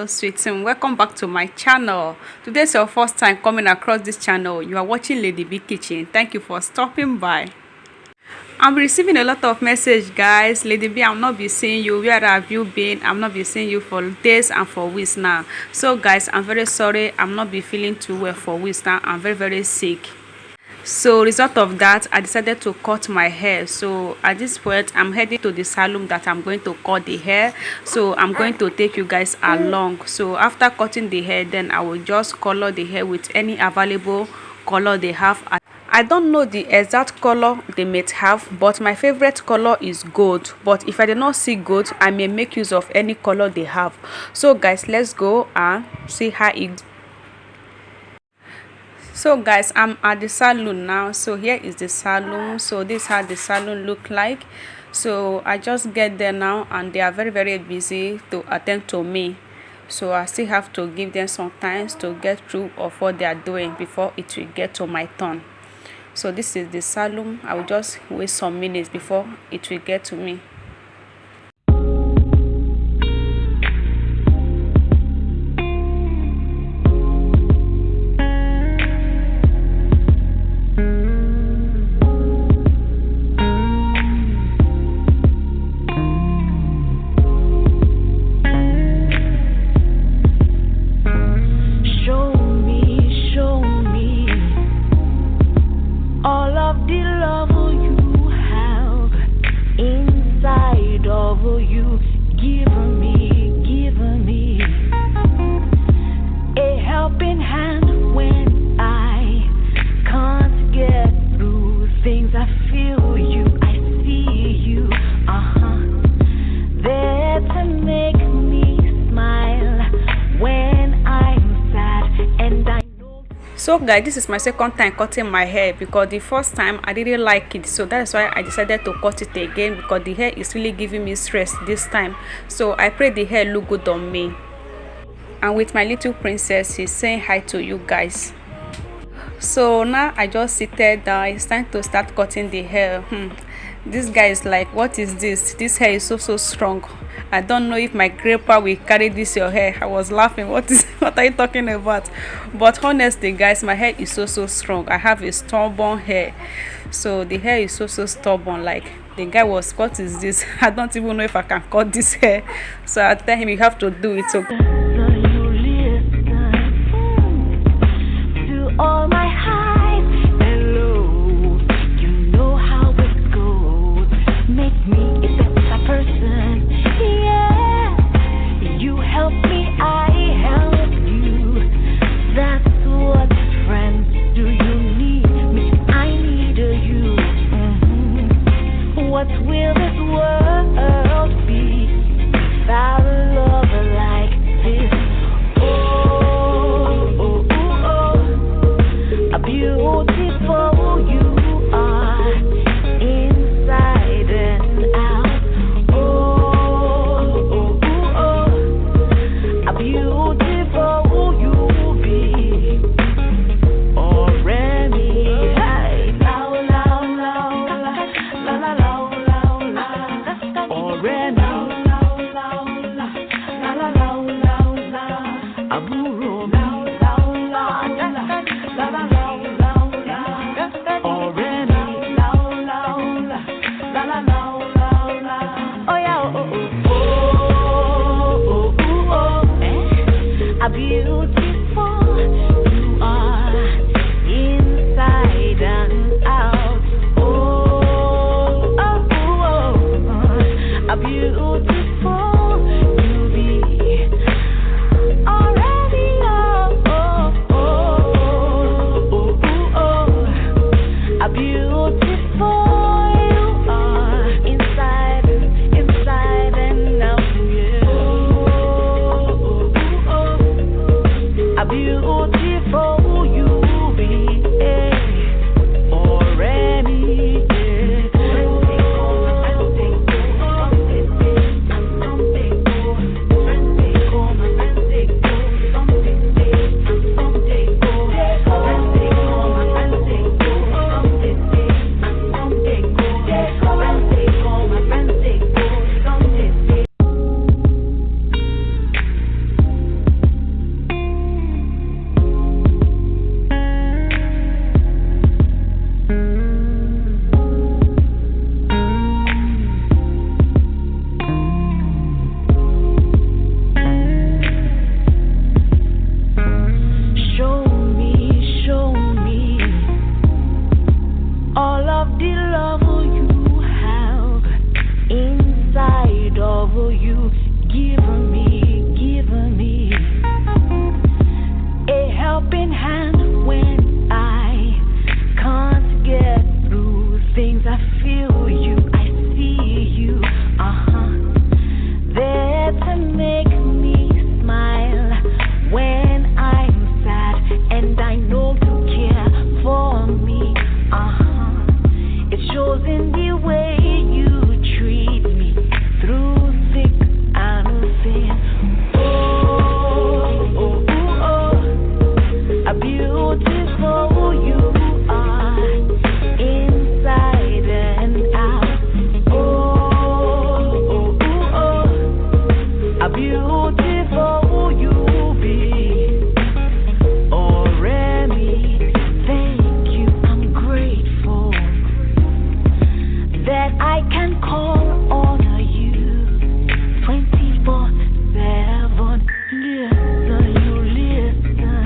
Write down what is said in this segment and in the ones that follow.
Hello sweets, and welcome back to my channel. Today's your first time coming across this channel. You are watching Lady B Kitchen. Thank you for stopping by. I'm receiving a lot of message, guys. Lady B, I'm not be seeing you. Where have you been? I'm not be seeing you for days and for weeks now. So guys, I'm very sorry. I'm not be feeling too well for weeks now. I'm very sick. So result of that, I decided to cut my hair. So at this point, I'm heading to the salon that I'm going to cut the hair. So I'm going to take you guys along. So after cutting the hair, then I will just color the hair with any available color they have. I don't know the exact color they may have, but my favorite color is gold. But if I do not see gold, I may make use of any color they have. So guys, let's go and see how it. So guys, I'm at the salon now. So here is the salon. So this is how the salon look like. So I just get there now and they are very busy to attend to me. So I still have to give them some time to get through of what they are doing before it will get to my turn. So this is the salon. I will just wait some minutes before it will get to me. So guys, this is my second time cutting my hair because the first time I didn't like it, so that's why I decided to cut it again because the hair is really giving me stress this time. So I pray the hair look good on me. And with my little princess, she's saying hi to you guys. So now I just seated down. It's time to start cutting the hair. This guy is like, what is this? This hair is so strong. I don't know if my grandpa will carry this your hair. I was laughing. What are you talking about? But honestly guys, my hair is so strong. I have a stubborn hair. So the hair is so stubborn. Like the guy was, what is this? I don't even know if I can cut this hair. So I tell him you have to do it. So all my highs and lows, you know how it goes. Make me a better person. Yeah, you help me, I help you. That's what friends do. You need me, I need you. What will this world be without a lover like this? Beautiful you are, inside and out. A beautiful you be. Oh, Remy, hey, la la la la la la la la. Oh, Remy, la la la la la la. Aburo, la la la la la la. beautiful you are, inside and out. Oh, oh, oh, how beautiful you be. Oh, Remy, thank you, I'm grateful that I can call on you 24/7. Listen, you listen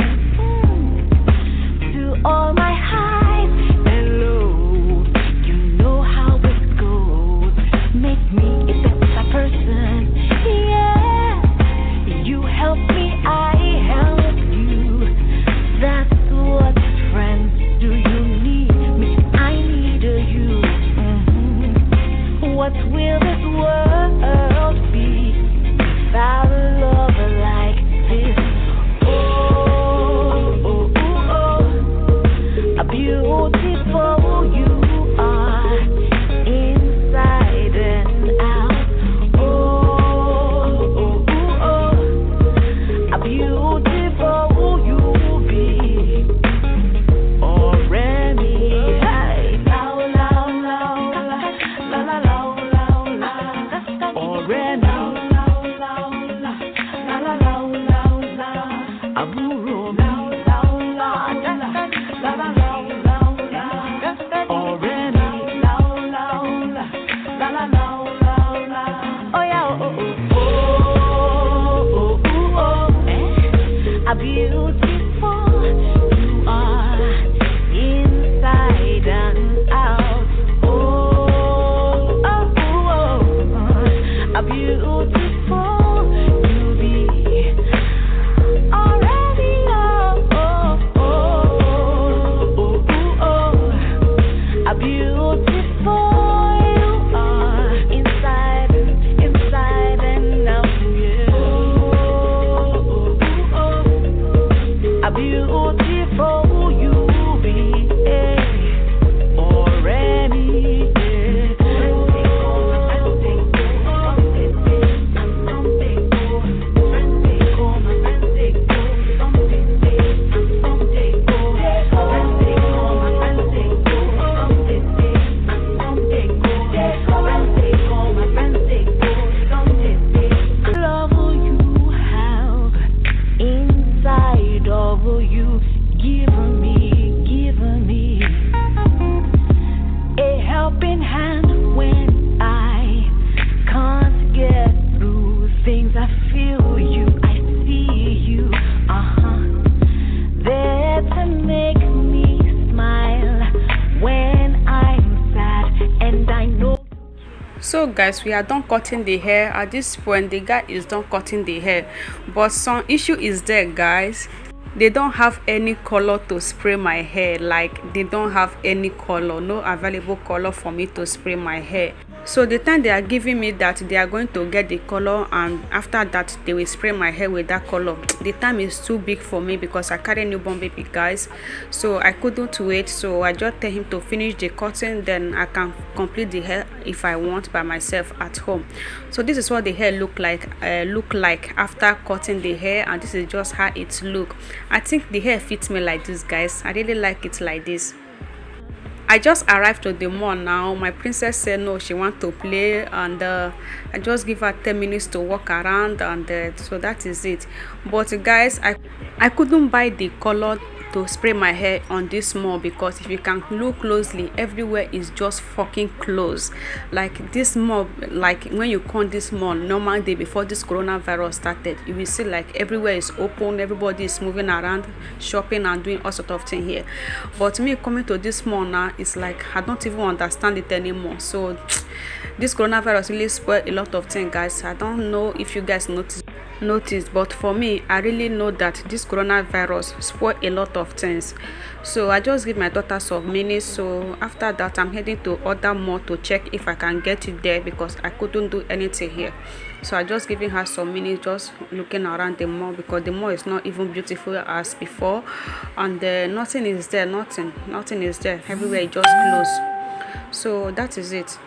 to all my highs and lows. You know how it goes. Make me a better person. Yeah, you help me, I help you. That's what friends do. You need me, I need you. What will this world be without a love like this? Oh, oh, oh, oh, how beautiful you are, inside and out. Oh, oh, oh, oh, how beautiful you be. Oh, Remy, hey, la la la la la la la. Oh, Remy, la la la la la la. Aburo, la la la la la la la. Oh, Remy, la la la la la la. Oh yeah, oh oh oh oh oh. How beautiful you are, inside and out. Oh oh oh, how beautiful you be. Already, oh oh oh oh oh, how beautiful you are, inside and out. Yeah. Oh oh oh, how beautiful you be. Already, love you have inside of you, given me a helping hand when I can't get through things. I feel you, I see you, there to make me smile when I'm sad, and I know. So guys, we are done cutting the hair. At this point the guy is done cutting the hair, but some issue is there, guys. They don't have any color to spray my hair. Like, they don't have any color, no available color for me to spray my hair. So the time they are giving me that they are going to get the color, and after that they will spray my hair with that color, the time is too big for me because I carry newborn baby, guys. So I couldn't wait, so I just tell him to finish the cutting, then I can complete the hair if I want by myself at home. So this is what the hair look like after cutting the hair, and this is just how it look. I think the hair fits me like this, guys. I really like it like this. I just arrived to the mall now. My princess said no, she want to play, and I just give her 10 minutes to walk around, and so that is it. But guys, I couldn't buy the color to spray my hair on this mall, because if you can look closely, everywhere is just fucking closed. Like this mall, like when you come this mall normal day before this coronavirus started, you will see like everywhere is open, everybody is moving around, shopping and doing all sort of thing here. But me coming to this mall now, it's like I don't even understand it anymore. So this coronavirus really spoiled a lot of things, guys. I don't know if you guys notice, but for me, I really know that this coronavirus spoiled a lot of things. So I just give my daughter some minutes. So after that, I'm heading to other mall to check if I can get it there, because I couldn't do anything here. So I just giving her some minutes, just looking around the mall, because the mall is not even beautiful as before, and nothing is there. Nothing is there. Everywhere is just closed. So that is it.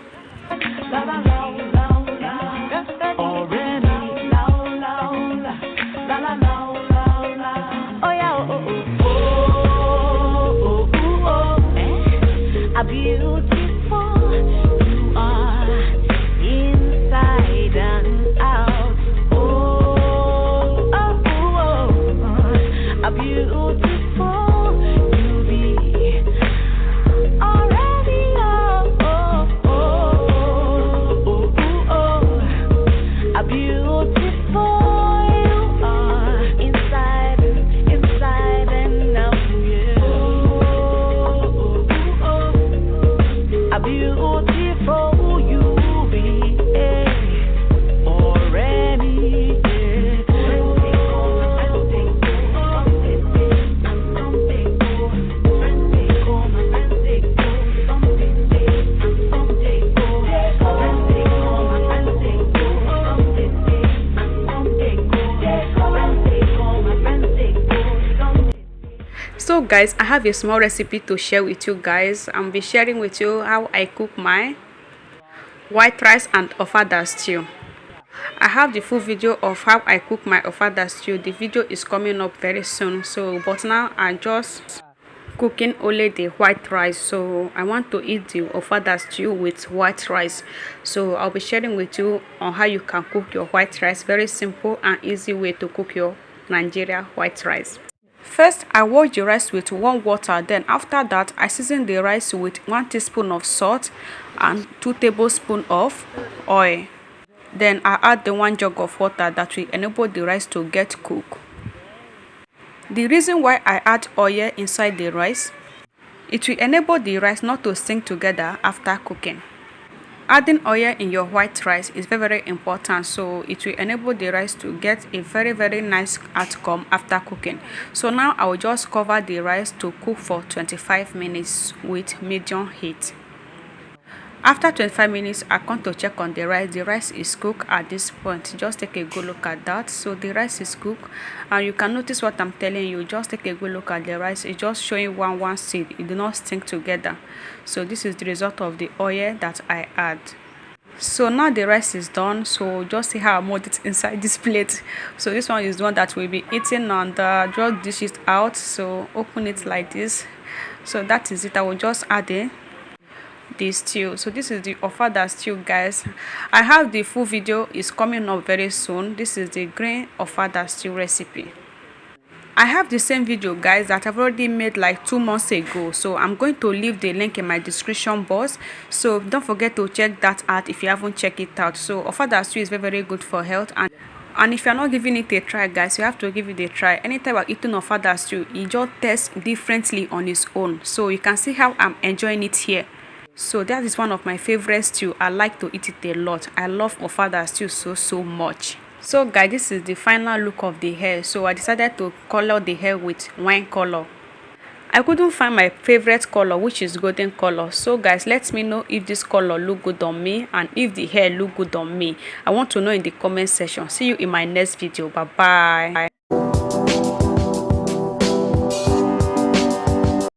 guys, I have a small recipe to share with you guys. I'll be sharing with you how I cook my white rice and ofada stew. I have the full video of how I cook my ofada stew. The video is coming up very soon, so but now I just cooking only the white rice, so I want to eat the ofada stew with white rice. So I'll be sharing with you on how you can cook your white rice. Very simple and easy way to cook your Nigeria white rice. First, I wash the rice with warm water. Then after that, I season the rice with 1 teaspoon of salt and 2 tablespoons of oil. Then I add the 1 jug of water that will enable the rice to get cooked. The reason why I add oil inside the rice, it will enable the rice not to sink together after cooking. Adding oil in your white rice is very important, so it will enable the rice to get a very nice outcome after cooking. So now I will just cover the rice to cook for 25 minutes with medium heat. After 25 minutes, I come to check on the rice. The rice is cooked at this point. Just take a good look at that. So the rice is cooked, and you can notice what I'm telling you. Just take a good look at the rice. It's just showing one seed. It do not stick together. So this is the result of the oil that I add. So now the rice is done. So just see how I mold it inside this plate. So this one is the one that we'll be eating, and just dish it out. So open it like this. So that is it. I will just add it the stew. So this is the ofada stew, guys. I have the full video is coming up very soon. This is the green ofada stew recipe. I have the same video, guys, that I've already made like 2 months ago, so I'm going to leave the link in my description box, so don't forget to check that out if you haven't checked it out. So ofada stew is very good for health, and if you're not giving it a try, guys, you have to give it a try. Anytime you're eating ofada stew, it just tastes differently on its own. So you can see how I'm enjoying it here. So that is one of my favorite stew. I like to eat it a lot. I love ofada stew so much. So guys, this is the final look of the hair. So I decided to color the hair with wine color. I couldn't find my favorite color, which is golden color. So guys, let me know if this color look good on me and if the hair look good on me. I want to know in the comment section. See you in my next video. Bye bye.